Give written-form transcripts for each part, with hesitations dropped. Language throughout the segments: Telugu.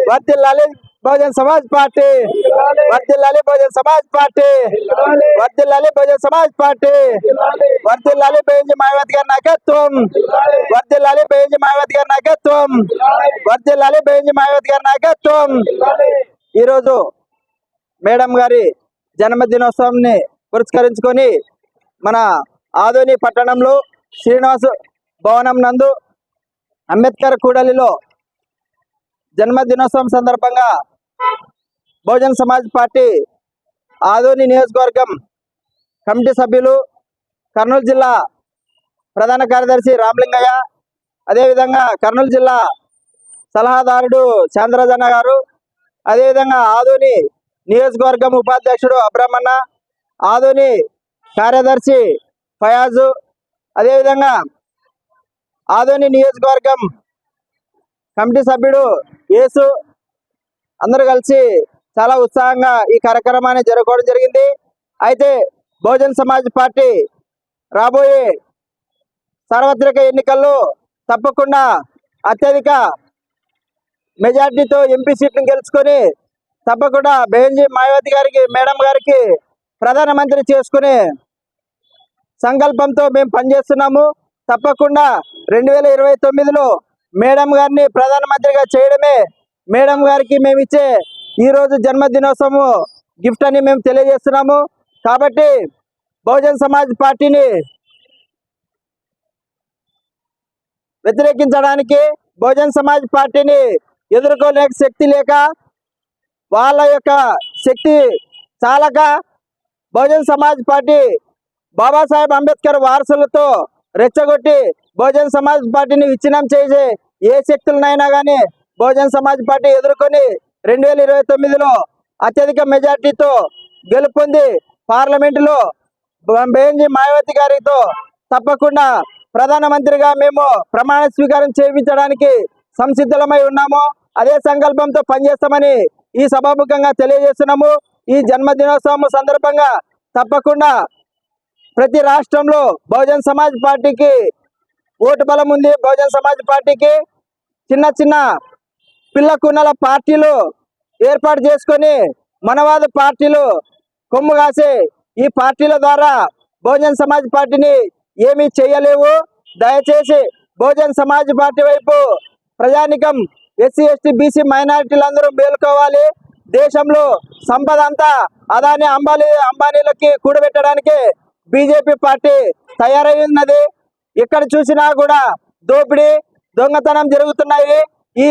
వర్ధిల్లాలి బహుజన్ సమాజ్ పార్టీ, వర్ధిల్లాలి బహుజన్ సమాజ్ పార్టీ, వర్ధిల్లాలి బహుజన్ సమాజ్ పార్టీ, వర్ధిల్లాలి బెంజి మాయావతి గారి నాయకత్వం, వర్ధిల్లాలి బెంజి మాయావతి గారి నాయకత్వం, వర్ధిల్లాలి బెంజి మాయావతి గారి నాయకత్వం. ఈరోజు మేడం గారి జన్మదినోత్సవాన్ని పురస్కరించుకొని మన ఆదోని పట్టణంలో శ్రీనివాస భవనం నందు అంబేద్కర్ కూడలిలో జన్మదినోత్సవం సందర్భంగా బహుజన్ సమాజ్ పార్టీ ఆదోని నియోజకవర్గం కమిటీ సభ్యులు, కర్నూలు జిల్లా ప్రధాన కార్యదర్శి రామలింగయ్య, అదేవిధంగా కర్నూలు జిల్లా సలహాదారుడు చంద్రజన గారు, అదేవిధంగా ఆదోని నియోజకవర్గం ఉపాధ్యక్షుడు అబ్రహ్మన్న, ఆదోని కార్యదర్శి ఫయాజు, అదేవిధంగా ఆదోని నియోజకవర్గం కమిటీ సభ్యుడు యేసు అందరూ కలిసి చాలా ఉత్సాహంగా ఈ కార్యక్రమాన్ని జరుపుకోవడం జరిగింది. అయితే బహుజన్ సమాజ్ పార్టీ రాబోయే సార్వత్రిక ఎన్నికల్లో తప్పకుండా అత్యధిక మెజార్టీతో ఎంపీ సీట్ను గెలుచుకొని తప్పకుండా బెంజి మాయావతి గారికి మేడం గారికి ప్రధానమంత్రి చేసుకునే సంకల్పంతో మేము పనిచేస్తున్నాము. తప్పకుండా 2029లో మేడం గారిని ప్రధానమంత్రిగా చేయడమే మేడం గారికి మేము ఇచ్చే ఈరోజు జన్మదినోత్సవం గిఫ్ట్ అని మేము తెలియజేస్తున్నాము. కాబట్టి బహుజన్ సమాజ్ పార్టీని వ్యతిరేకించడానికి, బహుజన్ సమాజ్ పార్టీని ఎదుర్కోలేక శక్తి లేక, వాళ్ళ యొక్క శక్తి చాలక బహుజన్ సమాజ్ పార్టీ బాబాసాహెబ్ అంబేద్కర్ వారసులతో రెచ్చగొట్టి బహుజన్ సమాజ్ పార్టీని విచ్ఛిన్నం చేసే ఏ శక్తులనైనా కానీ బహుజన్ సమాజ్ పార్టీ ఎదుర్కొని 2029లో అత్యధిక మెజార్టీతో గెలుపొంది పార్లమెంటులో బెంజి మాయావతి గారితో తప్పకుండా ప్రధానమంత్రిగా మేము ప్రమాణ స్వీకారం చేయించడానికి సంసిద్ధులమై ఉన్నాము. అదే సంకల్పంతో పనిచేస్తామని ఈ సభాముఖంగా తెలియజేస్తున్నాము. ఈ జన్మదినోత్సవం సందర్భంగా తప్పకుండా ప్రతి రాష్ట్రంలో బహుజన్ సమాజ్ పార్టీకి ఓటు బలం ఉంది. బహుజన్ సమాజ్ పార్టీకి చిన్న చిన్న పిల్ల కున్నల పార్టీలు ఏర్పాటు చేసుకొని మనవాద పార్టీలు కొమ్ము కాసే ఈ పార్టీల ద్వారా బహుజన్ సమాజ్ పార్టీని ఏమీ చేయలేవు. దయచేసి బహుజన్ సమాజ్ పార్టీ వైపు ప్రజానికం, ఎస్సీ ఎస్టీ బీసీ మైనారిటీలందరూ మేలుకోవాలి. దేశంలో సంపద అంతా అదాని అంబానీలకి కూడబెట్టడానికి బీజేపీ పార్టీ తయారై ఉన్నది. ఎక్కడ చూసినా కూడా దోపిడీ, దొంగతనం జరుగుతున్నాయి. ఈ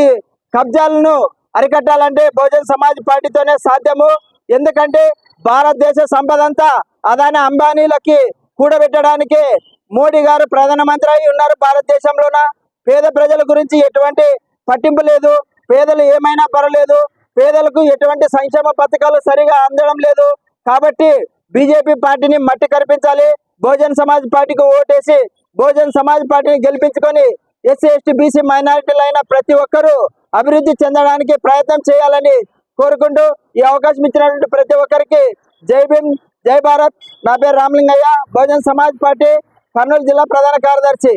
కబ్జాలను అరికట్టాలంటే బహుజన్ సమాజ్ పార్టీతోనే సాధ్యము. ఎందుకంటే భారతదేశ సంపద అంతా అదాని అంబానీలకి కూడబెట్టడానికి మోడీ గారు ప్రధానమంత్రి అయి ఉన్నారు. భారతదేశంలోన పేద ప్రజల గురించి ఎటువంటి పట్టింపు లేదు. పేదలు ఏమైనా పర్వాలేదు, పేదలకు ఎటువంటి సంక్షేమ పథకాలు సరిగా అందడం లేదు. కాబట్టి బీజేపీ పార్టీని మట్టి కనిపించాలి. బహుజన్ సమాజ్ పార్టీకి ఓటేసి బహుజన్ సమాజ్ పార్టీని గెలిపించుకొని ఎస్సీ ఎస్టీ బీసీ మైనారిటీలు అయిన ప్రతి ఒక్కరూ అభివృద్ధి చెందడానికి ప్రయత్నం చేయాలని కోరుకుంటూ ఈ అవకాశం ఇచ్చినటువంటి ప్రతి ఒక్కరికి జై భీమ్, జై భారత్. నా పేరు రామలింగయ్య, బహుజన్ సమాజ్ పార్టీ కర్నూలు జిల్లా ప్రధాన కార్యదర్శి.